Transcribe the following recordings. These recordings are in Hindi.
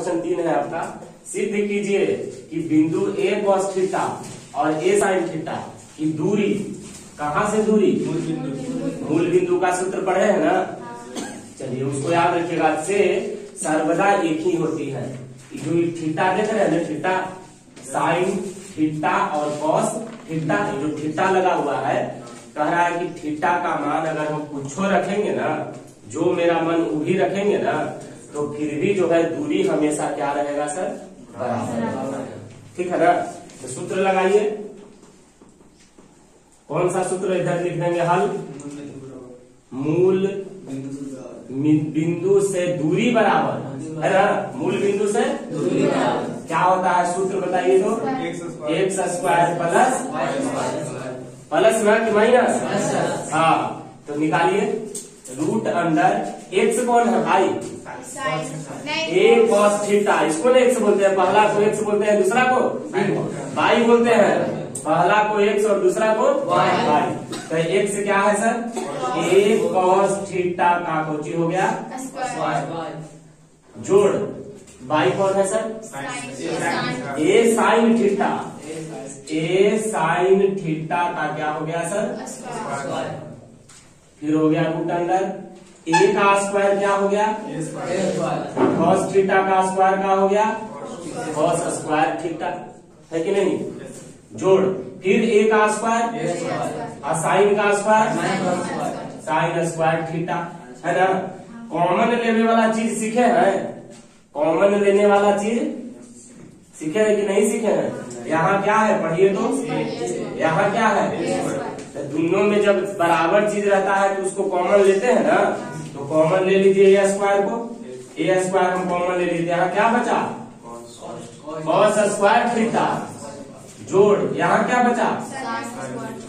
क्वेश्चन 3 है आपका। सिद्ध कीजिए कि बिंदु ए cos थीटा और ए sin थीटा की दूरी, कहाँ से दूरी, मूल बिंदु का सूत्र पढ़े है ना। चलिए उसको याद रखिएगा, से सर्वदा एक ही होती है। जो थीटा देख रहे हैं ना, थीटा साइन थीटा और cos थीटा, जो थीटा लगा हुआ है, कह रहा है कि थीटा का मान अगर हम कुछ रखेंगे ना, जो मेरा मन उही रखेंगे ना, तो फिर भी जो है दूरी हमेशा क्या रहेगा सर, बराबर। ठीक है ना। तो सूत्र लगाइए, कौन सा सूत्र इधर लिख देंगे, हल, मूल बिंदु से दूरी बराबर है ना, मूल बिंदु से दूरी बराबर क्या होता है सूत्र बताइए तो, एक्स स्क्वायर प्लस ना कि माइनस, हाँ तो निकालिए, रूट अंडर एक्स कौन है भाई, ए cos थीटा, इसको ना एक्स बोलते हैं, पहला को एक्स बोलते हैं, दूसरा को वाई बोलते हैं, पहला को एक्स और दूसरा को वाई। तो एक्स क्या है सर, ए cos थीटा का कोची हो गया जोड़, वाई कौन है सर, ए sin थीटा, ए sin थीटा का क्या हो गया सर, फिर हो गया रूट अंडर ए का स्क्वायर क्या हो गया, cos थीटा का स्क्वायर का हो गया cos स्क्वायर थीटा, है कि नहीं, जोड़, फिर ए का स्क्वायर और साइन का स्क्वायर साइन स्क्वायर थीटा, है ना। कॉमन लेने वाला चीज सीखे हैं, कॉमन लेने वाला चीज सीखे हैं कि नहीं सीखे हैं। यहाँ क्या है पढ़िए तो, यहाँ क्या है, दोनों में जब बराबर चीज रहता है तो उसको कॉमन लेते हैं ना, तो कॉमन ले लीजिए ए स्क्वायर को, ए स्क्वायर हम कॉमन ले लीजिए, यहाँ क्या बचा, cos स्क्वायर थीटा, जोड़, यहाँ क्या बचा,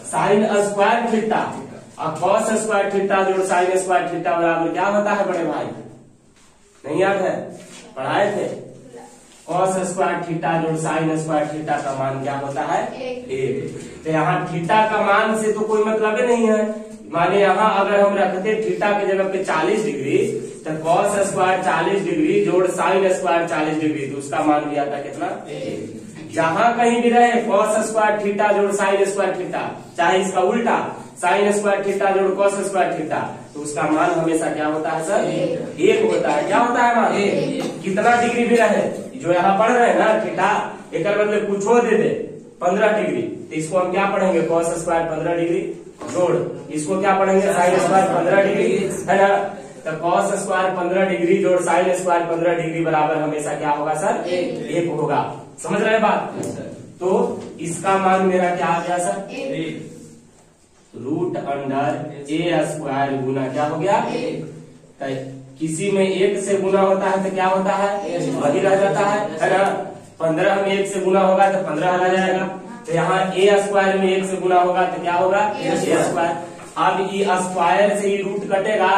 साइन स्क्वायर थीटा, और cos स्क्वायर थीटा जोड़ साइन स्क्वायर थीटा बराबर क्या होता है बड़े भाई, नहीं याद है, पढ़ाए थे, cos स्क्वायर थीटा जोड़ साइन स्क्वायर थीटा का मान क्या होता है, एक। तो यहाँ थीटा का मान से तो कोई मतलब ही नहीं है, माने यहाँ अगर हम रखते थीटा की जगह पे 40 डिग्री, तो cos स्क्वायर 40 डिग्री जोड़ साइन स्क्वायर 40 डिग्री, तो उसका मान भी आता कितना, जहां कहीं भी रहे cos स्क्वायर थीटा जोड़ साइन स्क्वायर थीटा, चाहे इसका उल्टा साइन स्क्वायर थीटा जोड़ cos स्क्वायर थीटा, तो उसका मान हमेशा क्या होता है सर, एक होता है। क्या होता है मान, कितना डिग्री भी रहे, जो यहाँ पढ़ रहे हैं ना थीटा, एक मतलब कुछ हो दे दे 15 डिग्री, तो इसको हम क्या पढ़ेंगे, cos स्क्वायर 15 डिग्री जोड़, इसको क्या पढ़ेंगे, साइन स्क्वायर 15 डिग्री, है ना। तो cos स्क्वायर 15 डिग्री जोड़ साइन स्क्वायर 15 डिग्री बराबर हमेशा क्या होगा सर, एक होगा। समझ रहे हैं बात। तो इसका मान मेरा क्या आ गया सर, रूट अंडर ए स्क्वायर गुना क्या हो गया, तो किसी में एक से गुना होता है तो क्या होता है, वही रह जाता है ना। 15 में एक से गुना होगा तो 15 रह जाएगा, तो यहाँ ए स्क्वायर में एक से गुना होगा तो क्या होगा, ए स्क्वायर। अब ये स्क्वायर से ही रूट कटेगा,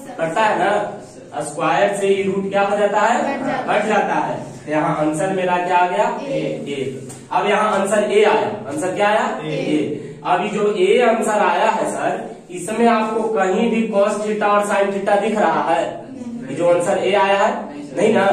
कटता है ना, स्क्वायर से ही रूट क्या हो जाता है, कट जाता है। तो यहाँ आंसर मेरा क्या आ गया, ए। अब यहाँ आंसर ए आया, आंसर क्या आया, ए। अभी जो ए आंसर आया है सर, इसमें आपको कहीं भी cos थीटा और sin थीटा दिख रहा है, ये जो आंसर ए आया है, नहीं ना।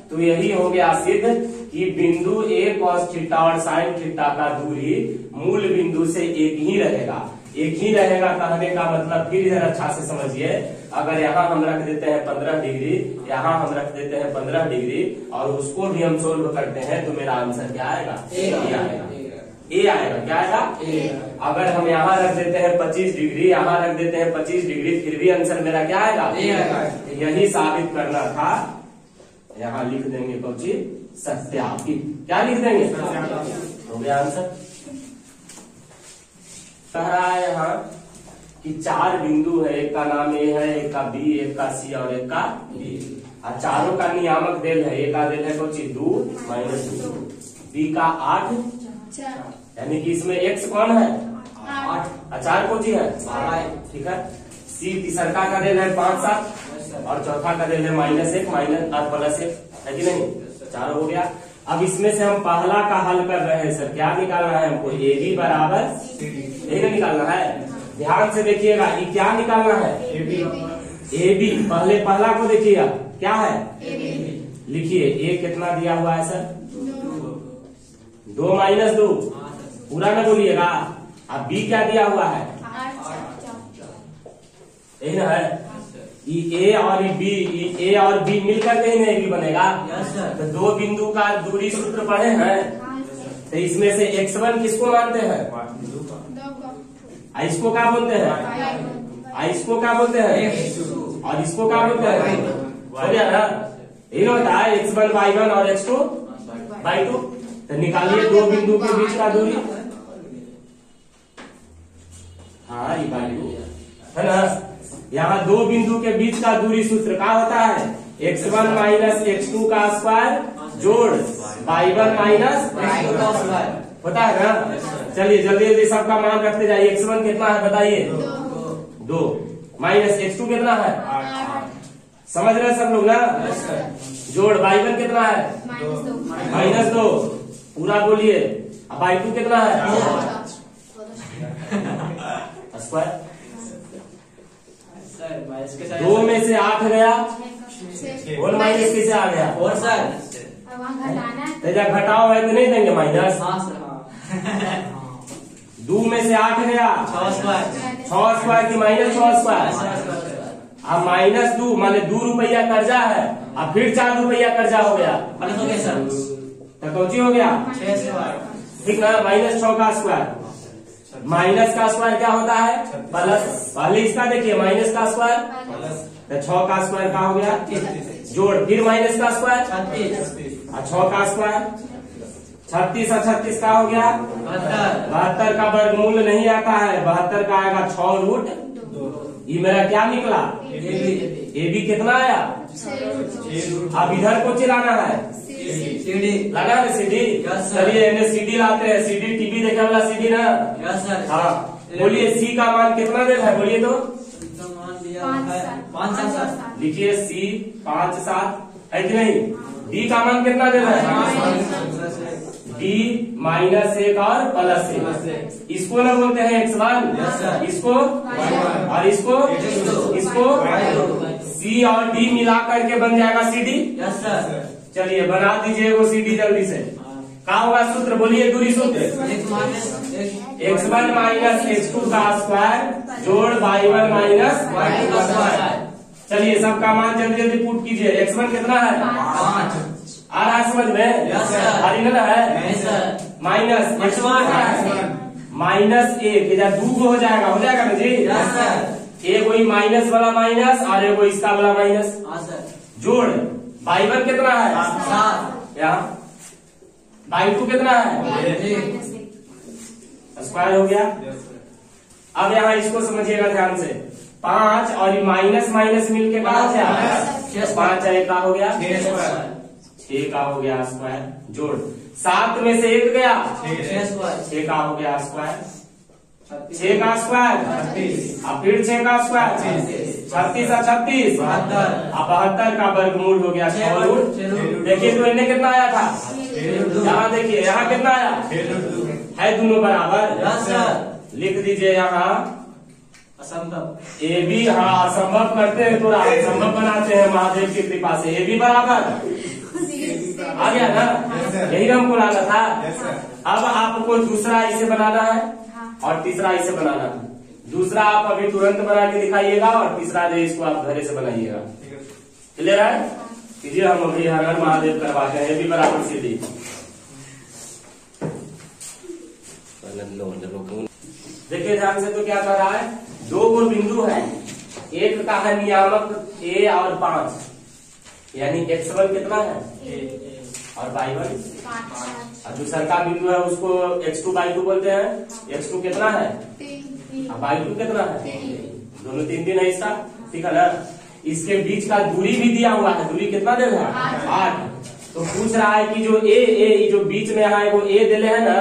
तो यही हो गया सिद्ध कि बिंदु ए cos थीटा और sin थीटा का दूरी मूल बिंदु से एक ही रहेगा। एक ही रहेगा कहने का मतलब फिर इधर अच्छा से समझिए, अगर यहाँ हम रख देते हैं 15 डिग्री, यहाँ हम रख देते हैं 15 डिग्री, और उसको भी हम सोल्व करते हैं, तो मेरा आंसर क्या आएगा, ए आएगा, ए आएगा, क्या आएगा। अगर हम यहाँ रख देते हैं 25 डिग्री, यहाँ रख देते हैं 25 डिग्री, फिर भी आंसर मेरा क्या आएगा, ए आएगा। यही साबित करना था, यहाँ लिख देंगे कौची, सत्यापित, क्या लिख देंगे, हो गया आंसर। कह रहा है यहाँ कि 4 बिंदु है, एक का नाम ए है, एक का बी, एक का सी और एक का डी, और चारों का नियामक देल है, ए का देल है कौची 2 -2, बी का 8, यानी कि इसमें एक्स कौन है 8, 4 कौची है, ठीक है। सी तीसरका का देल है 5 7, और चौथा का देल है -1 -+1, है कि नहीं, 4 हो गया। अब इसमें से हम पहला का हल कर रहे हैं सर, क्या निकालना है हमको, ए बी बराबर यही निकालना है। ध्यान से देखिएगा, ये क्या निकालना है, ए बी। पहले पहला को देखिएगा क्या है, लिखिए ए कितना दिया हुआ है सर? 2 माइनस 2 पूरा में बोलिएगा। अब बी क्या दिया हुआ है? यही ना है। ए और बी मिलकर के ही नहीं बी बनेगा। तो दो बिंदु का दूरी सूत्र पढ़े हैं। तो इसमें से x1 किसको मानते हैं? इसको क्या बोलते हैं? इसको क्या बोलते हैं? और इसको क्या बोलते हैं? हो गया ना? यही होता है x1 y1 और x2 y2। तो निकालिए दो बिंदु के बीच का दूरी। हाँ ये y2 है ना। यहाँ दो बिंदु के बीच का दूरी सूत्र क्या होता है? x1 माइनस x2 का स्क्वायर जोड़ y1 माइनस x2 का स्क्वायर होता है ना। चलिए जल्दी जल्दी सबका मान रखते जाइए। x1 कितना है बताइए? 2 माइनस x2 कितना है? 8। समझ रहे सब लोग ना? जोड़ y1 कितना है? -2 पूरा बोलिए। अब y2 कितना है? स्क्वायर। 2 में से 8 गया और माइनस कैसे आ गया? और सर तेजा घटाओ है तो नहीं देंगे माइनस। 2 में से 8 गया 6 स्क्वायर की माइनस 6 स्क्वायर। अब -2 माने 2 रुपया कर्जा है। अब फिर 4 रुपया कर्जा हो गया तो कौची हो गया? 6 स्क्वायर। ठीक ना। -6 का स्क्वायर। माइनस का स्क्वायर क्या होता है? प्लस। पहले इसका देखिए माइनस का स्क्वायर तो 6 का स्क्वायर क्या हो गया? जोड़ फिर माइनस का स्क्वायर 6 का स्क्वायर 36 और 36 का हो गया 72 का वर्गमूल नहीं आता है। 72 का आएगा 6 रूट। ये मेरा क्या निकला? ए बी कितना आया? अब इधर को चिलाना है सीडी लगा है सीडी। चलिए इन्हें सीडी लाते हैं। सीडी टीवी देखने वाला सीडी ना। हाँ बोलिए सी का मान कितना दे है? बोलिए तो 5 7 लिखिए। सी 5 7 है कि नहीं? डी का मान कितना दे है? डी -1 और +1। इसको ना बोलते हैं x1 इसको और इसको सी और डी मिला करके बन जाएगा सी डी। चलिए बना दीजिए वो सी डी जल्दी से। क्या होगा सूत्र? बोलिए दूरी सूत्र। x1 माइनस x2 का स्क्वायर जोड़ y1 माइनस y2 का स्क्वायर। चलिए सबका मान जल्दी जल्दी पुट कीजिए। x1 कितना है? 5। आ रहा है समझ में? हरिनल है। माइनस x1 -1 इधर 2 हो जाएगा ना जी? एक वही माइनस वाला माइनस और एक वो इसका वाला माइनस जोड़ y1 कितना है? 7। यहाँ y2 कितना है? स्क्वायर हो गया। अब यहाँ इसको समझिएगा ध्यान से। 5 और माइनस माइनस मिलके क्या हो गया? 5 का हो गया 6 का हो गया स्क्वायर जोड़ 7 में से 1 गया 6 का हो गया स्क्वायर। 6 का स्क्वायर अब फिर 6 का स्क्वायर 36 और 36 अब 72 का वर्गमूल हो गया 6 रूट। देखिए तो इन्हें कितना आया था? यहाँ देखिए यहाँ कितना आया है? दोनों बराबर। लिख दीजिए यहाँ असंभव ए बी। हाँ असंभव करते हैं तो संभव बनाते हैं महादेव की कृपा से। ए बी बराबर आ गया ना? यही हमको लाना था। अब आपको दूसरा इसे बनाना है और तीसरा इसे बनाना है। दूसरा आप अभी तुरंत बना के दिखाइएगा और तीसरा जो इसको आप घरे से बनाइएगा। क्लियर है? कीजिए। हम अभी हर हर महादेव करवाते हैं। ए बी बराबर सी डी। देखिए ध्यान से तो क्या कर रहा है? 2 गो बिंदु है। एक का है नियामक a और 5 यानी x1 कितना है? और y1 और दूसरा का बिंदु है उसको x2 y2 बोलते हैं। x2 कितना है? और y2 कितना है? दोनों 3 है इसका। ठीक है ना? इसके बीच का दूरी भी दिया हुआ है। दूरी कितना दे रहा है? 8। तो पूछ रहा है कि जो ए जो बीच में है वो a दिले है ना।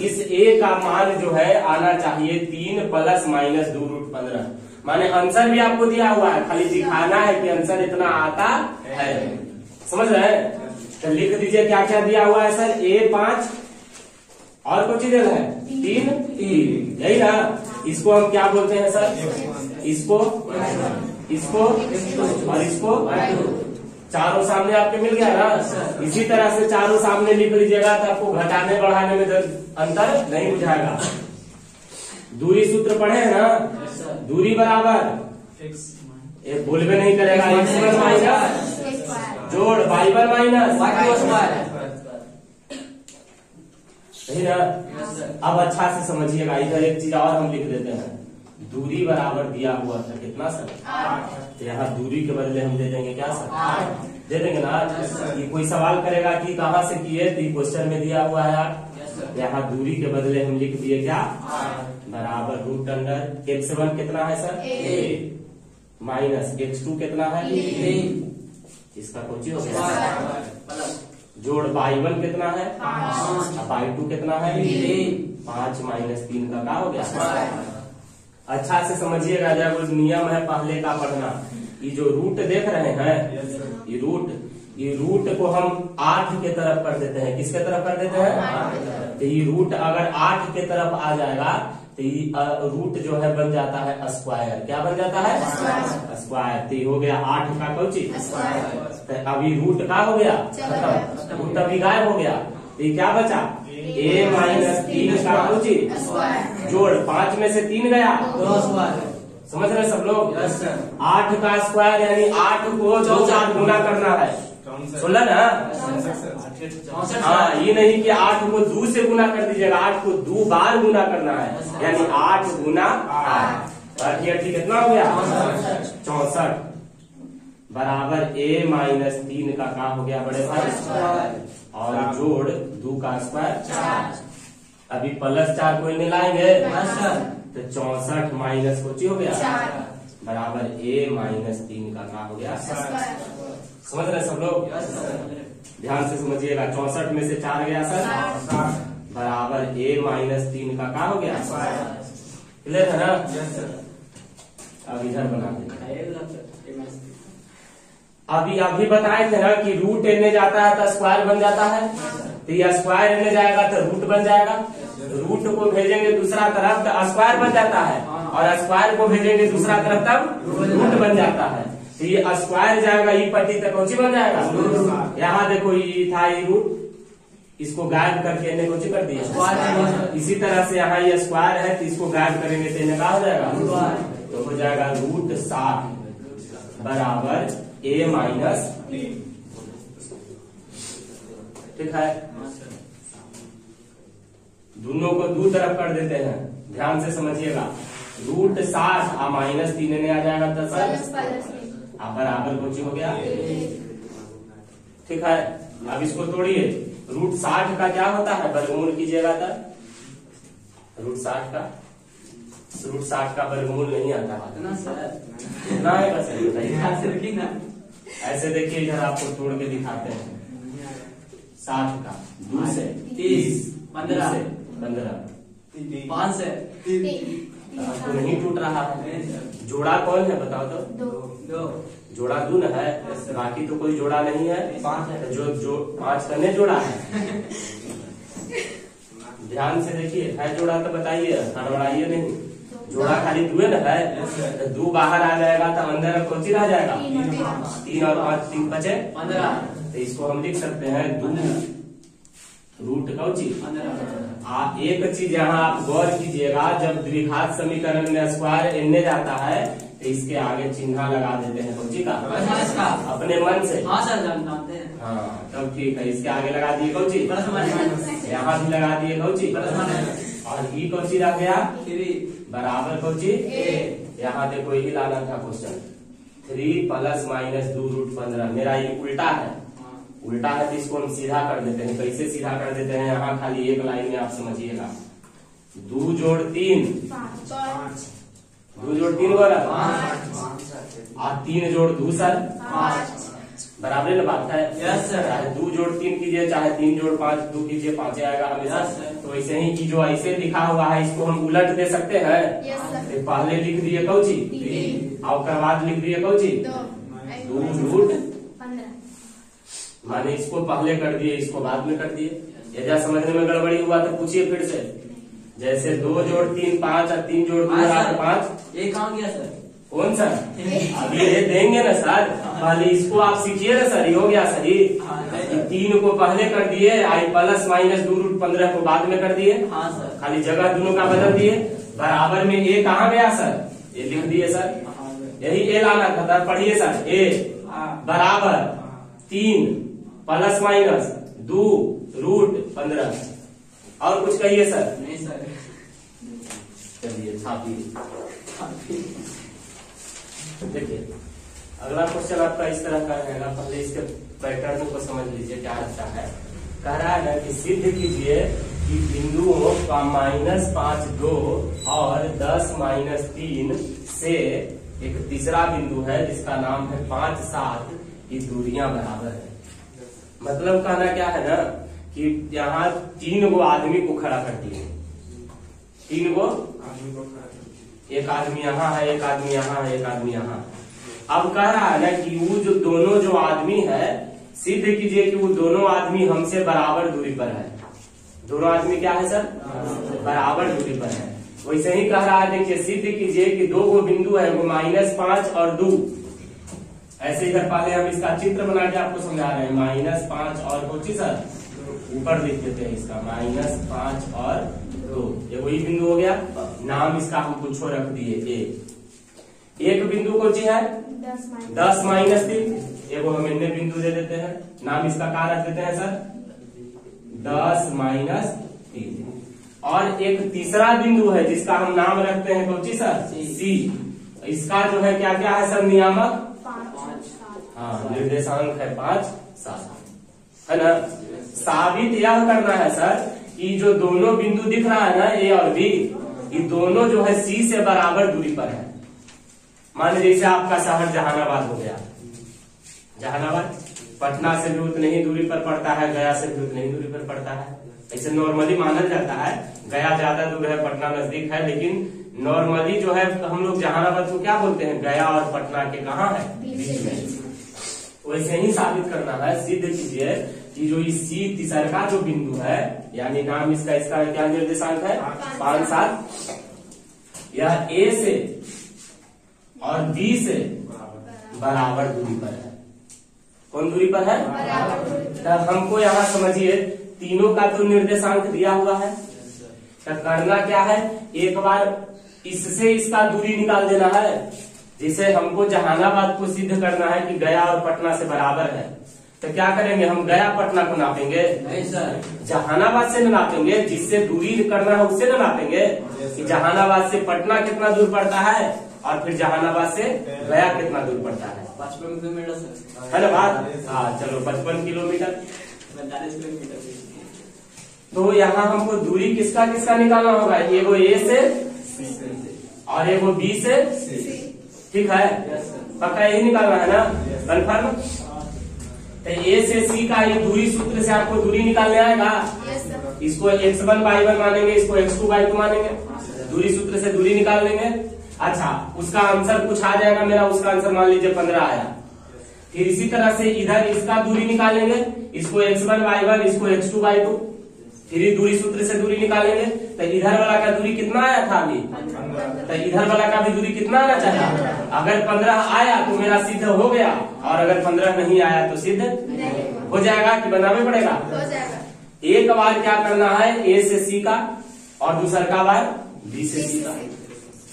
इस a का मान जो है आना चाहिए 3 + -2 रूट 15। माने आंसर भी आपको दिया हुआ है, खाली दिखाना है कि आंसर इतना आता है। समझ रहे हैं? तो लिख दीजिए क्या क्या दिया हुआ है सर? a 5 और कुछ दे रहा है 3 यही ना। इसको हम क्या बोलते हैं सर? इसको और इसको चारों सामने आपके मिल गया ना। इसी तरह से चारों सामने लिख लीजिएगा तो आपको घटाने बढ़ाने में अंतर नहीं बुझाएगा। दूरी सूत्र पढ़े हैं ना, दूरी बराबर ये बोलबे नहीं करेगा, x1 माइनस जोड़ y1 माइनस सही ना। अब अच्छा से समझिएगा, इधर एक चीज और हम लिख देते हैं, दूरी बराबर दिया हुआ था कितना सर, तो यहाँ दूरी के बदले हम दे देंगे क्या सर, दे देंगे ना। ये कोई सवाल करेगा कि कहाँ से किए, तो क्वेश्चन में दिया हुआ है आप, यहाँ दूरी के बदले हम लिख दिए क्या, बराबर रूट अंडर x1 कितना है सर माइनस x2 कितना है, इसका कुछ हो गया, जोड़ y1 कितना है, y2 कितना है 5 माइनस 3 का क्या हो गया। अच्छा से समझिएगा, जब नियम है पहले का पढ़ना, ये जो रूट देख रहे हैं, ये रूट को हम 8 के तरफ कर देते हैं, किसके तरफ कर देते हैं, तो ये रूट अगर 8 के तरफ आ जाएगा तो ये रूट जो है बन जाता है स्क्वायर, क्या बन जाता है स्क्वायर, तो हो गया 8 का कौची, तो अभी रूट का हो गया खत्म, रूट अभी गायब हो गया, तो ये क्या बचा a माइनस 3 का कौची जोड़ 5 में से 3 गया, समझ रहे सब लोग। 8 का स्क्वायर यानी 8 को 2 से गुना करना है, सुन ना। हाँ, ये नहीं कि 8 को 2 से गुना कर दीजिएगा, 8 को 2 बार गुना करना है, यानी 8 गुना 8 कितना हो गया 64 बराबर a माइनस 3 का क्या हो गया बड़े भाई, और जोड़ 2 का स्क्वायर, अभी +4 कोई नहीं लाएंगे, तो 64 माइनस कुछ हो गया बराबर a माइनस 3 का क्या हो गया, समझ रहे सब लोग, ध्यान से समझिएगा। 64 में से 4 गया सर बराबर a माइनस 3 का क्या हो गया, क्लियर है ना। अब इधर बना देंगे, अभी बताए थे ना कि रूट एने जाता है तो स्क्वायर बन जाता है, तो यह स्क्वायर एने जाएगा तो रूट बन जाएगा, रूट को भेजेंगे दूसरा तरफ तो स्क्वायर बन जाता है, और स्क्वायर को भेजेंगे दूसरा तरफ तब रूट बन जाता है, तो ये स्क्वायर जाएगा ई पट्टी तक कौन सी बन जाएगा, यहाँ देखो ये था ये रूट, इसको गायब करके इन्हें कौन सी कर दिया, इसी तरह से यहाँ ये स्क्वायर है तो इसको गायब करेंगे तो इन्हें क्या हो जाएगा, तो हो जाएगा रूट 60 बराबर a माइनस, ठीक है। दोनों को दो तरफ कर देते हैं, ध्यान से समझिएगा, रूट 60 और माइनस 3 ने आ जाएगा 10 बराबर कुछ हो गया, ठीक है। अब इसको तोड़िए, रूट 60 का क्या होता है, वर्गमूल कीजिएगा तो रूट 60 का वर्गमूल नहीं आता ना है, बस ऐसे देखिए, इधर आपको तोड़ के दिखाते हैं, 60 का 2 से 30 15 से 15 5 से 3 तो नहीं टूट रहा है, जोड़ा कौन है बताओ तो, 2 जोड़ा 2 न है, बाकी तो कोई जोड़ा नहीं है, 5 है, जो 5 करने जोड़ा है, ध्यान से देखिए, है जोड़ा तो बताइए, हड़बड़ाइए नहीं, जोड़ा खाली 2 न है, 2 बाहर आ जाएगा तो अंदर कौन सी रह जाएगा 3 और 5 3 बचे 15, तो इसको हम लिख सकते हैं 2 रूट कौची। एक चीज यहाँ आप गौर कीजिएगा, जब द्विघात समीकरण में स्क्वायर एने जाता है तो इसके आगे चिन्ह लगा देते हैं कौची का, अपने मन से, हाँ सर जानते हैं, हाँ तब ठीक है, इसके आगे लगा दिए कौची, यहाँ भी लगा दिए कौची, और ई कौची रह गया बराबर कौची, यहाँ देखो यही लाना था क्वेश्चन, 3 + माइनस 2 रूट 15, मेरा ये उल्टा है तो इसको हम सीधा कर देते हैं, कैसे सीधा कर देते हैं, यहाँ खाली एक लाइन में आप समझिएगा, 2 जोड़ 3 5, 2 जोड़ 3 बोला 5, और 3 जोड़ 2 सर 5, बराबर ना बात है, चाहे 2 जोड़ 3 कीजिए, चाहे 3 जोड़ 5 2 कीजिए, 5 आएगा हमेशा, तो वैसे ही की जो ऐसे लिखा हुआ है इसको हम उलट दे सकते हैं, तो पहले लिख दिए कौची, और उसके बाद लिख दिए कौची 2 रूट 15, माने इसको पहले कर दिए, इसको बाद में कर दिए, यदि समझने में गड़बड़ी हुआ तो पूछिए फिर से, जैसे 2 जोड़ 3 5 और 3 जोड़ 2 5, ये कहाँ गया सर, कौन सर? अभी ये देंगे ना सर, पहले इसको आप सीखिए ना सर। ये हो गया सही। 3 को पहले कर दिए, आई प्लस माइनस 2√15 को बाद में कर दिए। हाँ सर। खाली जगह दोनों का बदल दिए। बराबर में ए कहाँ गया सर? ये लिख दिए सर। यही ए लाना था। पढ़िए सर। ए बराबर 3 प्लस माइनस 2√15। और कुछ कहिए सर। नहीं सर। चलिए छापिए। देखिए अगला क्वेश्चन आपका इस तरह का रहेगा। पहले इसके पैटर्न को समझ लीजिए क्या रहता है। कह रहा है ना कि सिद्ध कीजिए कि बिंदुओं का -5, 2 और 10 - 3 से एक तीसरा बिंदु है जिसका नाम है 5, 7 की दूरियां बराबर है। मतलब कहना क्या है ना कि यहाँ 3 गो आदमी को खड़ा करती है। 3 गो आदमी को खड़ा, एक आदमी यहाँ है, एक आदमी यहाँ है, एक आदमी यहाँ है। अब कह रहा है ना कि वो जो दोनों जो आदमी है, सिद्ध कीजिए कि वो दोनों आदमी हमसे बराबर दूरी पर है। दोनों आदमी क्या है सर? बराबर दूरी पर है। वैसे ही कह रहा है, देखिए सिद्ध कीजिए कि 2 गो बिंदु है, वो -5 और 2। ऐसे इधर पहले हम इसका चित्र बना के आपको समझा रहे हैं। -5 और कौन सी सर? ऊपर लिख देते हैं इसका -5 और 2। ये वही बिंदु हो गया। नाम इसका हम कुछ रख दिए ए। एक बिंदु कौन सी है? 10 - 3। एगो हम इन्हें बिंदु दे देते हैं। नाम इसका क्या रख देते हैं सर? 10 - 3। और एक तीसरा बिंदु है जिसका हम नाम रखते हैं कौन सी सर? सी। इसका जो है क्या क्या है सर? नियामक 5। हाँ, निर्देशांक है 5, 7 है ना। साबित यह करना है सर कि जो दोनों बिंदु दिख रहा है ना ए और बी, ये दोनों जो है सी से बराबर दूरी पर है। मान लीजिए जैसे आपका शहर जहानाबाद हो गया। जहानाबाद पटना से भी उतनी ही दूरी पर पड़ता है, गया से भी उतनी ही दूरी पर पड़ता है। ऐसे नॉर्मली माना जाता है। गया ज्यादा दूर है, पटना नजदीक है, लेकिन नॉर्मली जो है हम लोग जहानाबाद को क्या बोलते हैं? गया और पटना के कहाँ है? बीच में। वैसे ही साबित करना है। सिद्ध कीजिए कि जो इस सी तीसरा जो बिंदु है, यानी नाम इसका क्या निर्देशांक है? 5, 7। यह ए से और बी से बराबर दूरी पर है। कौन दूरी पर है? तब हमको यहाँ समझिए तीनों का तो निर्देशांक दिया हुआ है। तो करना क्या है? एक बार इससे इसका दूरी निकाल देना है। जिसे हमको जहानाबाद को सिद्ध करना है कि गया और पटना से बराबर है। तो क्या करेंगे? हम गया पटना को नापेंगे? नहीं सर। जहानाबाद से न नापेंगे, जिससे दूरी करना है उससे न नापेंगे कि जहानाबाद से पटना कितना दूर पड़ता है और फिर जहानाबाद से गया कितना दूर पड़ता है। 55 किलोमीटर सर, है ना बात? हाँ चलो 55 किलोमीटर, 45 किलोमीटर। तो यहाँ हमको दूरी किसका किसका निकालना होगा? एगो ए से और एगो बी से। ठीक है, पक्का यही निकालना है ना? कन्फर्म? तो ए से सी का ये दूरी सूत्र से आपको दूरी निकालने आएगा। इसको x1 y1 मानेंगे, इसको x2 y2 मानेंगे। दूरी सूत्र से दूरी निकाल लेंगे। अच्छा, उसका आंसर कुछ आ जाएगा मेरा। उसका आंसर मान लीजिए 15 आया। फिर इसी तरह से इधर इसका दूरी निकालेंगे। इसको x1 y1, इसको x2 y2। फिर दूरी सूत्र से दूरी निकालेंगे। तो इधर वाला का दूरी कितना आया था अभी? तो इधर वाला का भी दूरी कितना आना चाहिए? अगर 15 आया तो मेरा सिद्ध हो गया, और अगर 15 नहीं आया तो सिद्ध हो जाएगा कि बनाना पड़ेगा? हो जाएगा। एक बार क्या करना है? ए से सी का, और दूसरा बार बी से सी का।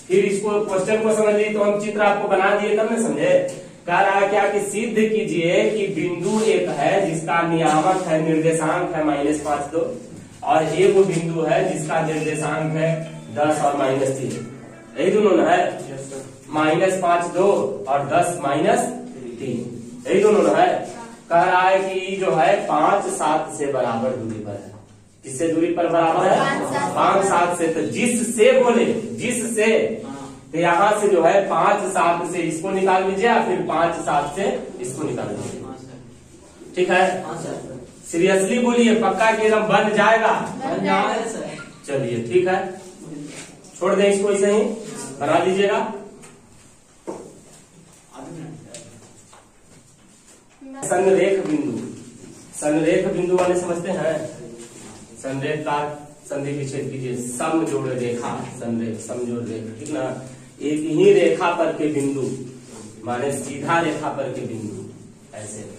फिर इसको क्वेश्चन को समझ लीजिए। तो हम चित्र आपको बना दिए तब न समझे। कह रहा है क्या कि सिद्ध कीजिए कि बिंदु एक है जिसका नियामक है, निर्देशांक है -5, 2, और एक वो बिंदु है जिसका निर्देशांक है 10 और -3। यही दोनों ना है? -5, 2 और 10 - 3, यही दोनों है। कह रहा है कि जो है 5, 7 से बराबर दूरी पर है। किससे दूरी पर बराबर है? 5, 7 से। तो जिससे बोले, जिससे, तो यहाँ से जो है 5, 7 से इसको निकाल लीजिए, या फिर 5, 7 से इसको निकाल लीजिए। ठीक है? सीरियसली बोलिए, पक्का कि एकदम बन जाएगा? चलिए ठीक है, छोड़ दें इसको, ऐसे ही बना लीजिएगा। संरेख बिंदु, संरेख बिंदु वाले समझते हैं? संरेख का संधि विच्छेद कीजिए। समजोड़ रेखा, संरेख, समजोड़ रेखा, ठीक ना? एक ही रेखा पर के बिंदु, माने सीधा रेखा पर के बिंदु, ऐसे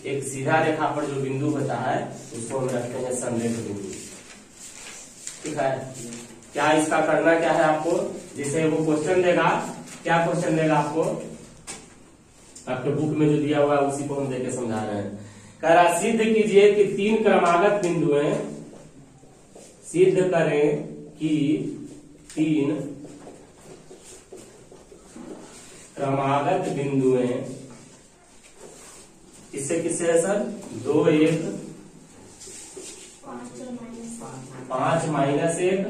एक सीधा रेखा पर जो बिंदु होता है उसको हम रखते हैं संरेख बिंदु। ठीक है, क्या इसका करना क्या है आपको, जैसे वो क्वेश्चन देगा, क्या क्वेश्चन देगा आपको, आपके बुक में जो दिया हुआ है उसी को हम देके समझा रहे हैं। कह रहा सिद्ध कीजिए कि 3 क्रमागत बिंदुएं, सिद्ध करें कि 3 क्रमागत बिंदुएं, इससे किससे है सर, 2 1 5 माइनस 1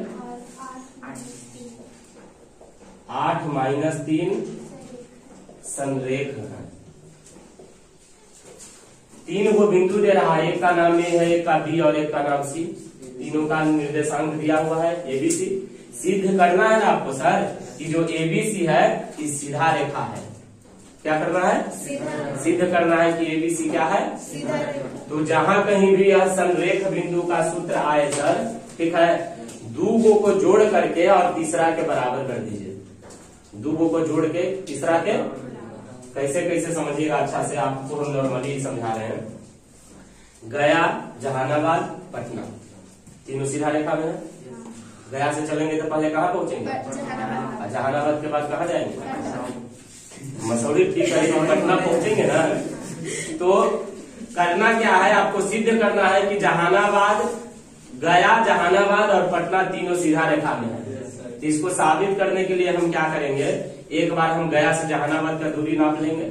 8 माइनस 3 संरेख है। 3 को बिंदु दे रहा है, एक का नाम ए है, एक का बी और एक का नाम सी, तीनों का निर्देशांक दिया हुआ है एबीसी। सिद्ध करना है ना आपको सर कि जो एबीसी है ये सीधा रेखा है। क्या करना है, सिद्ध करना है कि एबीसी क्या है, सीधा रेखा। तो जहां कहीं भी यह संरेख बिंदु का सूत्र आए सर, ठीक है, 2 को जोड़ करके और तीसरा के बराबर कर दीजिए। 2 को जोड़ के तीसरा के, कैसे कैसे समझिएगा अच्छा से, आपको हम नॉर्मली समझा रहे हैं। गया, जहानाबाद, पटना, तीनों सीधा रेखा में है। गया से चलेंगे तो पहले कहाँ पहुंचेंगे, जहानाबाद के बाद कहाँ जाएंगे, मसूरी। ठीक है, तो पटना पहुंचेंगे ना। तो करना क्या है, आपको सिद्ध करना है कि जहानाबाद, गया, जहानाबाद और पटना तीनों सीधा रेखा में है। तो इसको साबित करने के लिए हम क्या करेंगे, एक बार हम गया से जहानाबाद का दूरी नाप लेंगे,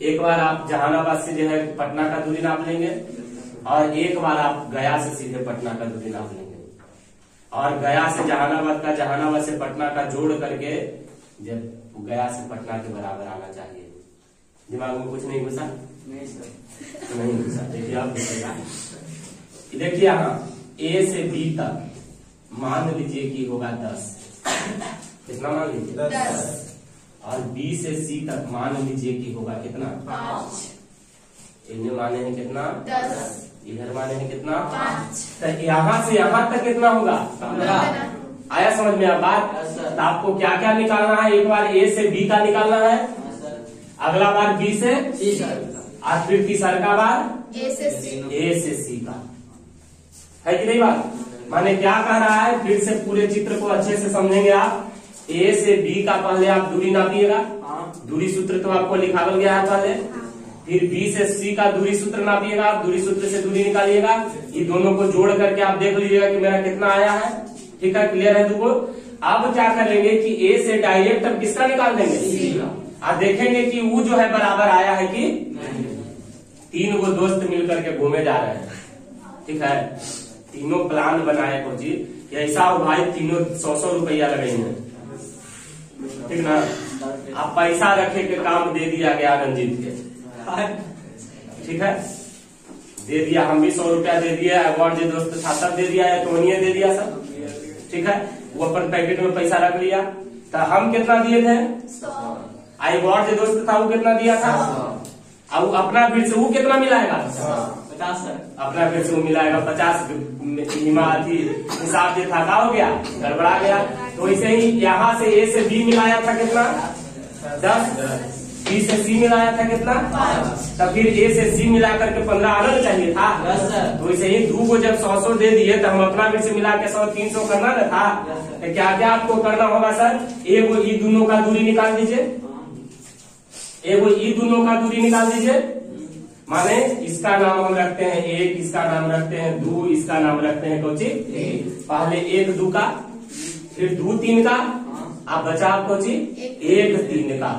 एक बार आप जहानाबाद से जो है पटना का दूरी नाप लेंगे, और एक बार आप गया से सीधे पटना का दूरी नाप लेंगे, और गया से जहानाबाद का, जहानाबाद से पटना का जोड़ करके जब गया से पटना के बराबर आना चाहिए। दिमाग में कुछ नहीं घुसा, नहीं सर, नहीं घुसा। देखिए आप देखिए यहाँ ए से बी तक मान लीजिए कि होगा 10, कितना मान लीजिए 10, और बी से सी तक मान लीजिए कि होगा कितना 5। इन्हें माने हैं कितना 10, इधर माने हैं कितना 5। तो यहाँ से यहाँ तक कितना होगा 15। आया समझ में आप बात। तो आपको क्या क्या निकालना है, एक बार ए से बी का निकालना है, अगला बार बी से सी का, और फिर तीसरा बार ए से सी का, है कि नहीं बात। माने क्या कह रहा है, फिर से पूरे चित्र को अच्छे से समझेंगे आप। ए से बी का पहले आप दूरी नापिएगा, दूरी सूत्र तो आपको लिखावल गया है पहले। फिर बी से सी का दूरी सूत्र नापिएगा, आप दूरी सूत्र से दूरी निकालिएगा, ये दोनों को जोड़ करके आप देख लीजिएगा कि मेरा कितना आया है। ठीक है, क्लियर है तुमको। अब क्या करेंगे कि ए से डायरेक्ट हम किसका निकाल देंगे, सी का। आप देखेंगे कि वो जो है बराबर आया है कि 3 को दोस्त मिलकर के घूमे जा रहे हैं। ठीक है, तीनों प्लान बनाए को जी, ऐसा हो भाई तीनों 100 रुपया लगेंगे। ठीक ना, आप पैसा रखे के काम दे दिया गया रंजीत के। ठीक है, दे दिया, हम भी 100 रुपया दे दिया, अवार्ड जो दोस्त था सब दे दिया है, टोनिए दे दिया सब। ठीक है, वो अपन पैकेट में पैसा रख लिया। तो हम कितना दिए थे 100, अवार्ड जो दोस्त था वो कितना दिया था, अब अपना फिर से वो कितना मिलाएगा 50, अपना फिर से वो मिलाएगा 50। हिसाब जो था क्या हो गया, गड़बड़ा गया। तो ऐसे ही यहाँ से ए से बी मिलाया था कितना 10, बी से सी मिलाया था कितना 5, तब फिर ए से सी मिला करके 15 आना चाहिए था। तो ऐसे ही 2 को जब 100 दे दिए तो हम अपना फिर से मिला के 100 300 करना न था। तो क्या क्या आपको करना होगा सर, एगो ई दोनों का दूरी निकाल दीजिए, एगो ई दोनों का दूरी निकाल दीजिए। माने इसका नाम हम रखते हैं 1, इसका नाम रखते हैं 2, इसका नाम रखते हैं कोची, पहले 1 2 का, फिर 2 3 का, आप बचा कोची 1 3 का,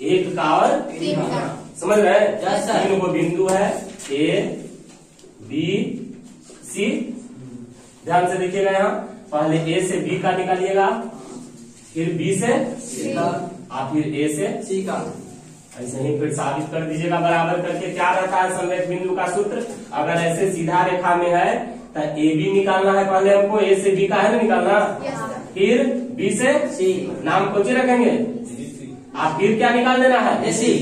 1 का और 3 का। समझ रहे हैं, 3 को बिंदु है ए बी सी। ध्यान से देखिएगा, यहाँ पहले ए से बी का निकालिएगा, फिर बी से सी का, और फिर ए से सी का। ऐसे ही फिर साबित कर दीजिएगा बराबर करके। क्या रहता है संरेख बिंदु का सूत्र, अगर ऐसे सीधा रेखा में है तो ए बी निकालना है पहले हमको, ए से बी का है ना निकालना, फिर बी से सी, नाम को रखेंगे, आप फिर क्या निकाल देना है ए सी।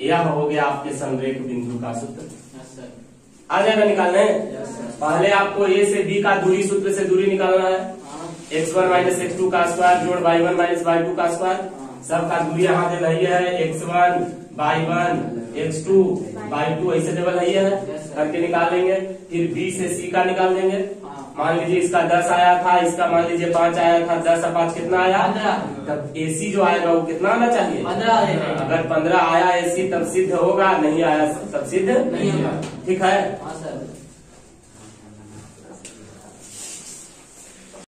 यह हो गया आपके संरेख बिंदु का सूत्र। Yes sir. आ जाएगा निकालने। Yes sir. पहले आपको ए से बी का दूरी सूत्र से दूरी निकालना है। हाँ। x1 माइनस x2 का स्क्वायर जोड़ y1 माइनस y2 का स्क्वायर। सबका दूरी यहाँ दे रही है x1 y1 x2 y2 ऐसे देवल रही है करके निकाल लेंगे। फिर b से c का निकाल देंगे। मान लीजिए इसका 10 आया था, इसका मान लीजिए 5 आया था। 10 और 5 कितना आया? 15। तब AC जो आएगा वो कितना आना चाहिए? 15 आएगा। अगर 15 आया AC तब सिद्ध होगा, नहीं आया तब सिद्ध नहीं होगा। ठीक है। हाँ सर।